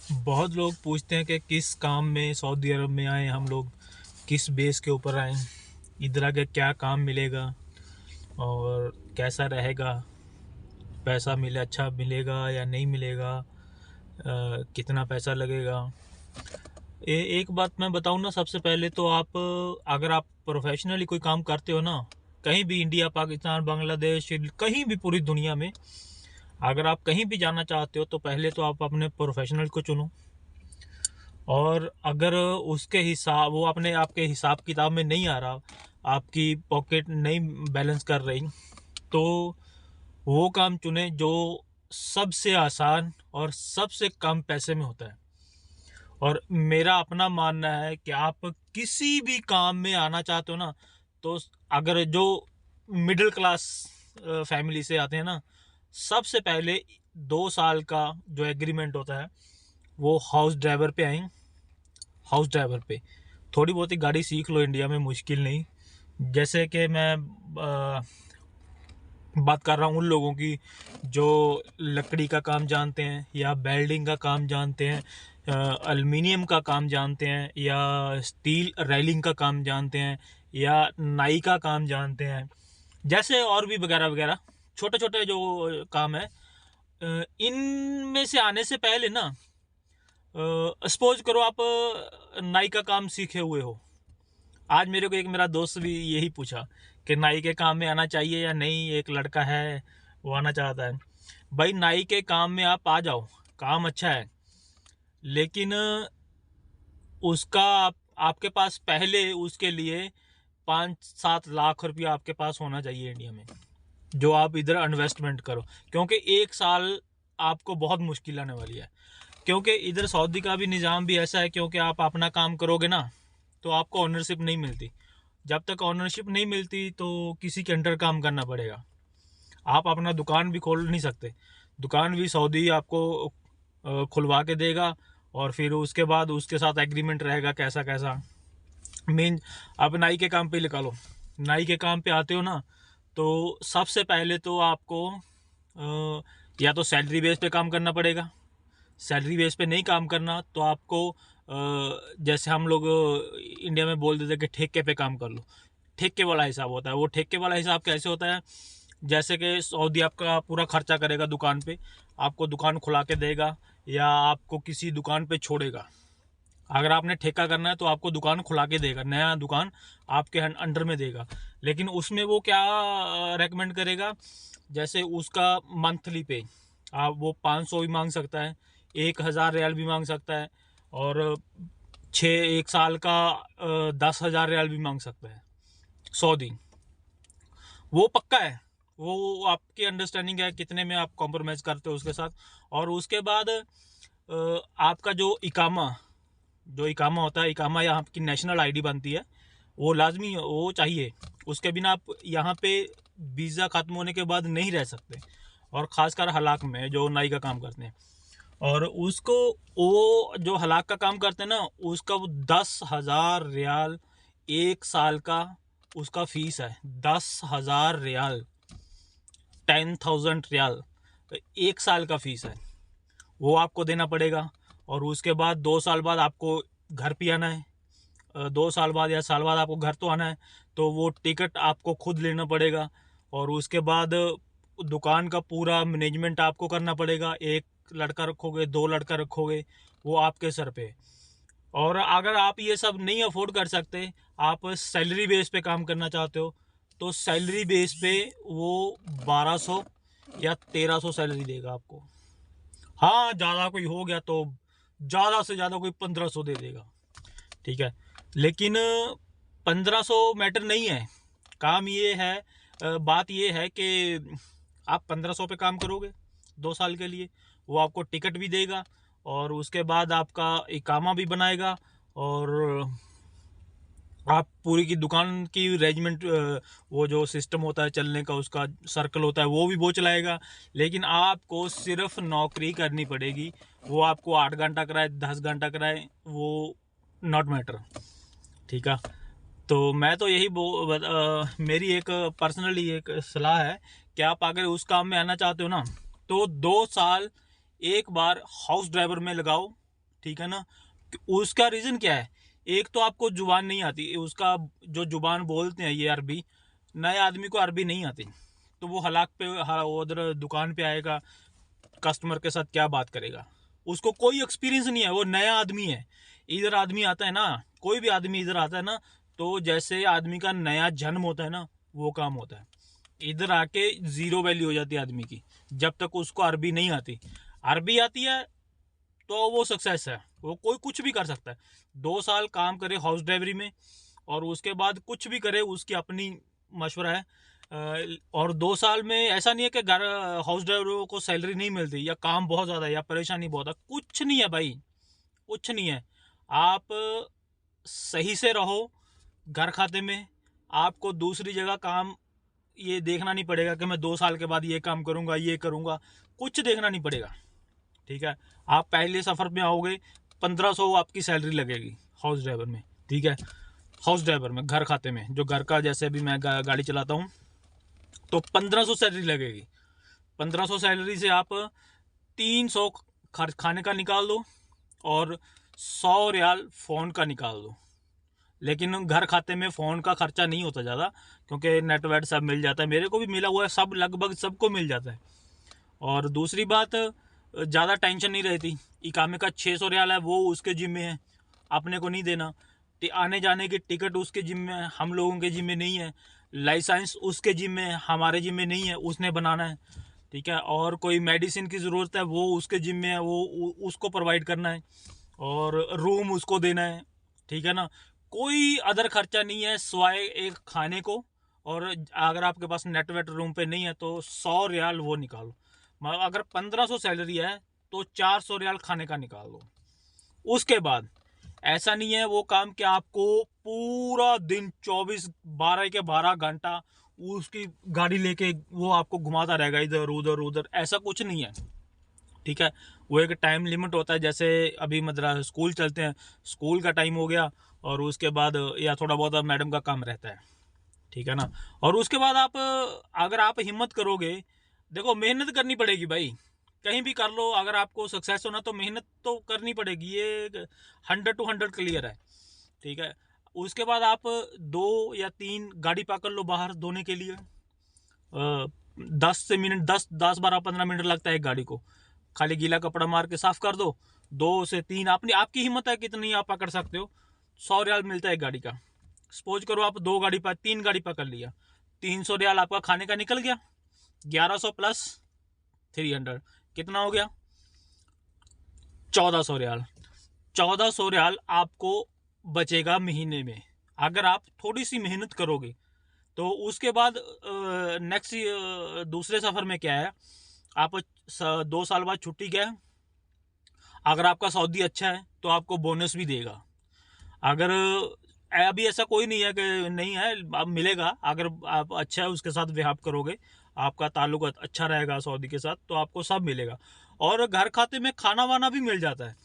बहुत लोग पूछते हैं कि किस काम में सऊदी अरब में आए हम लोग, किस बेस के ऊपर आए, इधर आके क्या काम मिलेगा और कैसा रहेगा, पैसा मिले अच्छा मिलेगा या नहीं मिलेगा, कितना पैसा लगेगा। एक बात मैं बताऊं ना, सबसे पहले तो आप अगर आप प्रोफेशनली कोई काम करते हो ना, कहीं भी इंडिया, पाकिस्तान, बांग्लादेश, कहीं भी पूरी दुनिया में अगर आप कहीं भी जाना चाहते हो तो पहले तो आप अपने प्रोफेशनल को चुनो। और अगर उसके हिसाब वो अपने आपके हिसाब किताब में नहीं आ रहा, आपकी पॉकेट नहीं बैलेंस कर रही, तो वो काम चुने जो सबसे आसान और सबसे कम पैसे में होता है। और मेरा अपना मानना है कि आप किसी भी काम में आना चाहते हो ना, तो अगर जो मिडिल क्लास फैमिली से आते हैं ना, सबसे पहले 2 साल का जो एग्रीमेंट होता है वो हाउस ड्राइवर पे आए। हाउस ड्राइवर पे थोड़ी बहुत ही गाड़ी सीख लो, इंडिया में मुश्किल नहीं। जैसे कि मैं बात कर रहा हूँ उन लोगों की जो लकड़ी का काम जानते हैं या वेल्डिंग का काम जानते हैं, एल्युमिनियम का काम जानते हैं या स्टील रेलिंग का काम जानते हैं या नाई का काम जानते हैं, जैसे और भी वगैरह वगैरह छोटे छोटे जो काम है। इनमें से आने से पहले ना, सपोज करो आप नाई का काम सीखे हुए हो। आज मेरे को एक मेरा दोस्त भी यही पूछा कि नाई के काम में आना चाहिए या नहीं, एक लड़का है वो आना चाहता है। भाई नाई के काम में आप आ जाओ, काम अच्छा है, लेकिन उसका आपके पास पहले उसके लिए 5-7 लाख रुपया आपके पास होना चाहिए इंडिया में, जो आप इधर इन्वेस्टमेंट करो। क्योंकि 1 साल आपको बहुत मुश्किल आने वाली है। क्योंकि इधर सऊदी का भी निज़ाम भी ऐसा है, क्योंकि आप अपना काम करोगे ना तो आपको ऑनरशिप नहीं मिलती। जब तक ऑनरशिप नहीं मिलती तो किसी के अंडर काम करना पड़ेगा। आप अपना दुकान भी खोल नहीं सकते, दुकान भी सऊदी आपको खुलवा के देगा और फिर उसके बाद उसके साथ एग्रीमेंट रहेगा कैसा कैसा। मेन अब नाई के काम पे निकालो, नाई के काम पे आते हो ना, तो सबसे पहले तो आपको या तो सैलरी बेस पे काम करना पड़ेगा। सैलरी बेस पे नहीं काम करना तो आपको जैसे हम लोग इंडिया में बोल देते हैं कि ठेके पे काम कर लो, ठेके वाला हिसाब होता है। वो ठेके वाला हिसाब कैसे होता है, जैसे कि सऊदी आपका पूरा खर्चा करेगा दुकान पे, आपको दुकान खुला के देगा या आपको किसी दुकान पे छोड़ेगा। अगर आपने ठेका करना है तो आपको दुकान खुला के देगा, नया दुकान आपके अंडर में देगा। लेकिन उसमें वो क्या रेकमेंड करेगा, जैसे उसका मंथली पे आप वो 500 भी मांग सकता है, 1,000 रियाल भी मांग सकता है, और 1 साल का 10,000 रियाल भी मांग सकता है सऊदी। वो पक्का है, वो आपकी अंडरस्टैंडिंग है कितने में आप कॉम्प्रोमाइज़ करते हो उसके साथ। और उसके बाद आपका जो इकामा होता है, इकामा यहाँ की नेशनल आईडी बनती है, वो लाजमी वो चाहिए। उसके बिना आप यहाँ पे वीज़ा ख़त्म होने के बाद नहीं रह सकते। और ख़ासकर हलाक में जो नाई का काम करते हैं, और उसको वो जो हलाक का काम करते हैं ना, उसका वो 10,000 रियाल 1 साल का उसका फीस है। 10,000 रियाल, 10,000 रियाल 1 साल का फीस है, वो आपको देना पड़ेगा। और उसके बाद 2 साल बाद आपको घर पे आना है, 2 साल बाद या साल बाद आपको घर तो आना है, तो वो टिकट आपको खुद लेना पड़ेगा। और उसके बाद दुकान का पूरा मैनेजमेंट आपको करना पड़ेगा। एक लड़का रखोगे, 2 लड़का रखोगे, वो आपके सर पे। और अगर आप ये सब नहीं अफोर्ड कर सकते, आप सैलरी बेस पे काम करना चाहते हो, तो सैलरी बेस पे वो 1200 या 1300 सैलरी देगा आपको। हाँ, ज़्यादा कोई हो गया तो ज़्यादा से ज़्यादा कोई 1500 दे देगा, ठीक है। लेकिन 1500 मैटर नहीं है। काम ये है, बात ये है कि आप 1500 पे काम करोगे 2 साल के लिए, वो आपको टिकट भी देगा और उसके बाद आपका इकामा भी बनाएगा, और आप पूरी की दुकान की अरेंजमेंट, वो जो सिस्टम होता है चलने का, उसका सर्कल होता है, वो भी वो चलाएगा। लेकिन आपको सिर्फ नौकरी करनी पड़ेगी। वो आपको 8 घंटा कराए, 10 घंटा कराए, वो नॉट मैटर, ठीक है। तो मैं तो यही मेरी एक पर्सनली एक सलाह है कि आप अगर उस काम में आना चाहते हो ना, तो 2 साल एक बार हाउस ड्राइवर में लगाओ, ठीक है ना। उसका रीज़न क्या है? एक तो आपको जुबान नहीं आती, उसका जो जुबान बोलते हैं ये अरबी, नए आदमी को अरबी नहीं आती, तो वो हलाक पे उधर दुकान पे आएगा, कस्टमर के साथ क्या बात करेगा? उसको कोई एक्सपीरियंस नहीं है, वो नया आदमी है। इधर आदमी आता है ना, कोई भी आदमी इधर आता है ना, तो जैसे आदमी का नया जन्म होता है ना, वो काम होता है। इधर आके ज़ीरो वैल्यू हो जाती है आदमी की, जब तक उसको अरबी नहीं आती। अरबी आती है तो वो सक्सेस है, वो कोई कुछ भी कर सकता है। 2 साल काम करे हाउस ड्राइवरी में, और उसके बाद कुछ भी करे, उसकी अपनी मशवरा है। और 2 साल में ऐसा नहीं है कि घर हाउस ड्राइवरों को सैलरी नहीं मिलती, या काम बहुत ज़्यादा है, या परेशानी बहुत है, कुछ नहीं है भाई, कुछ नहीं है। आप सही से रहो घर खाते में, आपको दूसरी जगह काम ये देखना नहीं पड़ेगा कि मैं 2 साल के बाद ये काम करूँगा, ये करूँगा, कुछ देखना नहीं पड़ेगा, ठीक है। आप पहले सफ़र में आओगे, 1500 आपकी सैलरी लगेगी हाउस ड्राइवर में, ठीक है। हाउस ड्राइवर में, घर खाते में, जो घर का, जैसे अभी मैं गाड़ी चलाता हूँ, तो 1500 सैलरी लगेगी। 1500 सैलरी से आप 300 खाने का निकाल दो, और 100 रियाल फ़ोन का निकाल दो। लेकिन घर खाते में फ़ोन का खर्चा नहीं होता ज़्यादा, क्योंकि नेट वेट सब मिल जाता है, मेरे को भी मिला हुआ है, सब लगभग सबको मिल जाता है। और दूसरी बात, ज़्यादा टेंशन नहीं रहती। इकामे का 600 रियाल है, वो उसके जिम्मे है, अपने को नहीं देना। आने जाने की टिकट उसके जिम्मे है, हम लोगों के जिम्मे नहीं है। लाइसेंस उसके जिम्मे है, हमारे जिम्मे नहीं है, उसने बनाना है, ठीक है। और कोई मेडिसिन की ज़रूरत है, वो उसके जिम्मे है, वो उसको प्रोवाइड करना है, और रूम उसको देना है, ठीक है ना। कोई अदर खर्चा नहीं है सिवाय एक खाने को। और अगर आपके पास नेट वेट रूम पे नहीं है तो 100 रियाल वो निकालो। मतलब अगर 1500 सैलरी है तो 400 रियाल खाने का निकाल दो। उसके बाद ऐसा नहीं है वो काम कि आपको पूरा दिन 12 के 12 घंटा उसकी गाड़ी लेके वो आपको घुमाता रहेगा इधर उधर उधर, ऐसा कुछ नहीं है, ठीक है। वो एक टाइम लिमिट होता है, जैसे अभी मद्रास स्कूल चलते हैं, स्कूल का टाइम हो गया, और उसके बाद या थोड़ा बहुत मैडम का काम रहता है, ठीक है ना। और उसके बाद आप, अगर आप हिम्मत करोगे, देखो मेहनत करनी पड़ेगी भाई, कहीं भी कर लो, अगर आपको सक्सेस होना तो मेहनत तो करनी पड़ेगी, ये 100 to 100 क्लियर है, ठीक है। उसके बाद आप 2 या 3 गाड़ी पकड़ लो बाहर धोने के लिए। 10 से 15 मिनट लगता है एक गाड़ी को, खाली गीला कपड़ा मार के साफ कर दो। 2 से 3, अपनी आपकी हिम्मत है कितनी आप पकड़ सकते हो। 100 रियाल मिलता है एक गाड़ी का। सपोज करो आप 3 गाड़ी पकड़ लिया, 300 रियाल आपका खाने का निकल गया, 1100 प्लस 300 कितना हो गया? 1400 रियाल। 1400 रियाल आपको बचेगा महीने में, अगर आप थोड़ी सी मेहनत करोगे तो। उसके बाद नेक्स्ट दूसरे सफ़र में क्या है, आप 2 साल बाद छुट्टी गए, अगर आपका सऊदी अच्छा है तो आपको बोनस भी देगा। अगर अभी ऐसा कोई नहीं है कि नहीं है, अब मिलेगा, अगर आप अच्छा है उसके साथ व्यवहार करोगे, आपका ताल्लुक अच्छा रहेगा सऊदी के साथ, तो आपको सब मिलेगा। और घर खाते में खाना वाना भी मिल जाता है,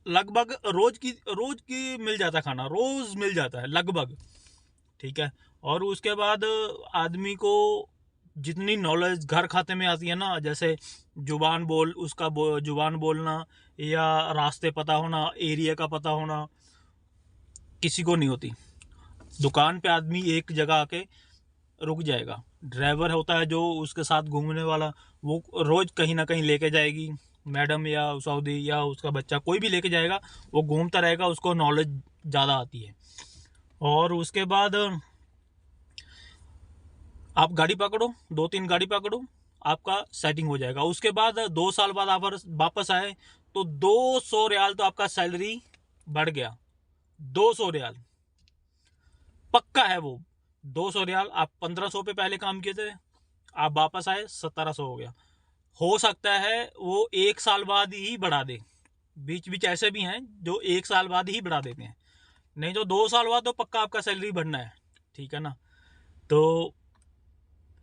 लगभग रोज की मिल जाता है, खाना रोज मिल जाता है लगभग, ठीक है। और उसके बाद आदमी को जितनी नॉलेज घर खाते में आती है ना, जैसे जुबान बोलना, या रास्ते पता होना, एरिया का पता होना, किसी को नहीं होती। दुकान पे आदमी एक जगह आके रुक जाएगा, ड्राइवर होता है जो उसके साथ घूमने वाला, वो रोज कहीं ना कहीं लेके जाएगी, मैडम या सऊदी या उसका बच्चा कोई भी लेके जाएगा, वो घूमता रहेगा, उसको नॉलेज ज़्यादा आती है। और उसके बाद आप गाड़ी पकड़ो, 2-3 गाड़ी पकड़ो, आपका सेटिंग हो जाएगा। उसके बाद 2 साल बाद आप वापस आए तो 200 रियाल तो आपका सैलरी बढ़ गया। 200 रियाल पक्का है वो। 200 रियाल, आप 1500 पे पहले काम किए थे, आप वापस आए 1700 हो गया। हो सकता है वो 1 साल बाद ही बढ़ा दे, बीच बीच ऐसे भी हैं जो 1 साल बाद ही बढ़ा देते हैं, नहीं तो 2 साल बाद तो पक्का आपका सैलरी बढ़ना है, ठीक है ना। तो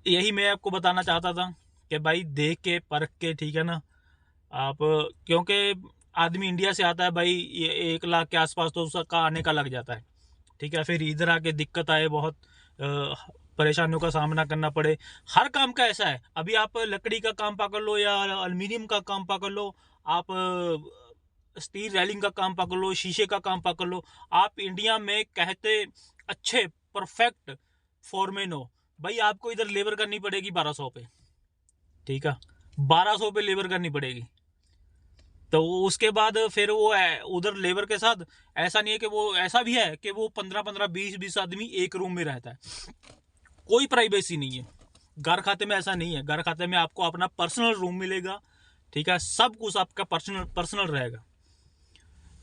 यही मैं आपको बताना चाहता था कि भाई देख के परख के, ठीक है ना आप, क्योंकि आदमी इंडिया से आता है भाई, ये 1 लाख के आसपास तो उसका आने का लग जाता है, ठीक है। फिर इधर आके दिक्कत आए, बहुत परेशानियों का सामना करना पड़े। हर काम का ऐसा है, अभी आप लकड़ी का काम पकड़ लो या एल्युमिनियम का काम पकड़ लो, आप स्टील रेलिंग का काम पकड़ लो, शीशे का काम पकड़ लो, आप इंडिया में कहते अच्छे परफेक्ट फोरमैन हो भाई, आपको इधर लेबर करनी पड़ेगी 1200 पे, ठीक है, 1200 पे लेबर करनी पड़ेगी। तो उसके बाद फिर वो उधर लेबर के साथ ऐसा नहीं है कि वो, ऐसा भी है कि वो 15-15 20-20 आदमी एक रूम में रहता है, कोई प्राइवेसी नहीं है। घर खाते में ऐसा नहीं है, घर खाते में आपको अपना पर्सनल रूम मिलेगा, ठीक है, सब कुछ आपका पर्सनल पर्सनल रहेगा।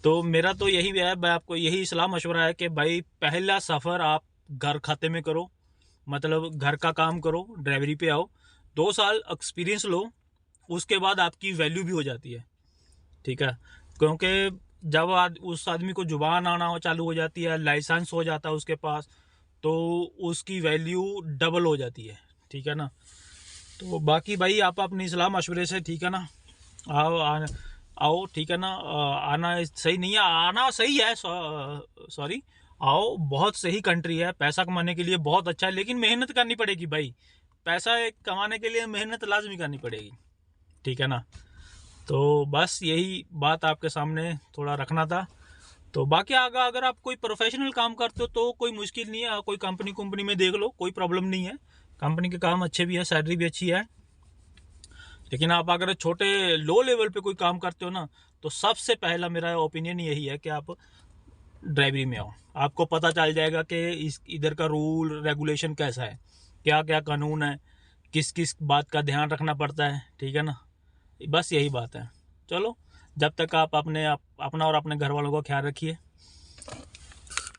तो मेरा तो यही है, मैं आपको यही सलाह मशवरा है कि भाई पहला सफ़र आप घर खाते में करो, मतलब घर का काम करो, ड्राइवरी पे आओ, 2 साल एक्सपीरियंस लो, उसके बाद आपकी वैल्यू भी हो जाती है, ठीक है। क्योंकि जब उस आदमी को जुबान आना हो चालू हो जाती है, लाइसेंस हो जाता है उसके पास, तो उसकी वैल्यू डबल हो जाती है, ठीक है ना। तो बाकी भाई आप अपनी सलाह मशवरे से, ठीक है ना, आओ आओ, ठीक है ना। आना सही नहीं है, आना सही है, सॉरी, आओ, बहुत सही कंट्री है, पैसा कमाने के लिए बहुत अच्छा है, लेकिन मेहनत करनी पड़ेगी भाई, पैसा कमाने के लिए मेहनत लाजमी करनी पड़ेगी, ठीक है ना। तो बस यही बात आपके सामने थोड़ा रखना था। तो बाकी अगर आप कोई प्रोफेशनल काम करते हो तो कोई मुश्किल नहीं है, कोई कंपनी में देख लो, कोई प्रॉब्लम नहीं है, कंपनी के काम अच्छे भी है, सैलरी भी अच्छी है। लेकिन आप अगर छोटे लो लेवल पे कोई काम करते हो ना, तो सबसे पहला मेरा ओपिनियन यही है कि आप ड्राइवरी में आओ, आपको पता चल जाएगा कि इधर का रूल रेगुलेशन कैसा है, क्या क्या कानून है, किस किस बात का ध्यान रखना पड़ता है, ठीक है ना। बस यही बात है। चलो, जब तक आप अपना और अपने घर वालों का ख्याल रखिए।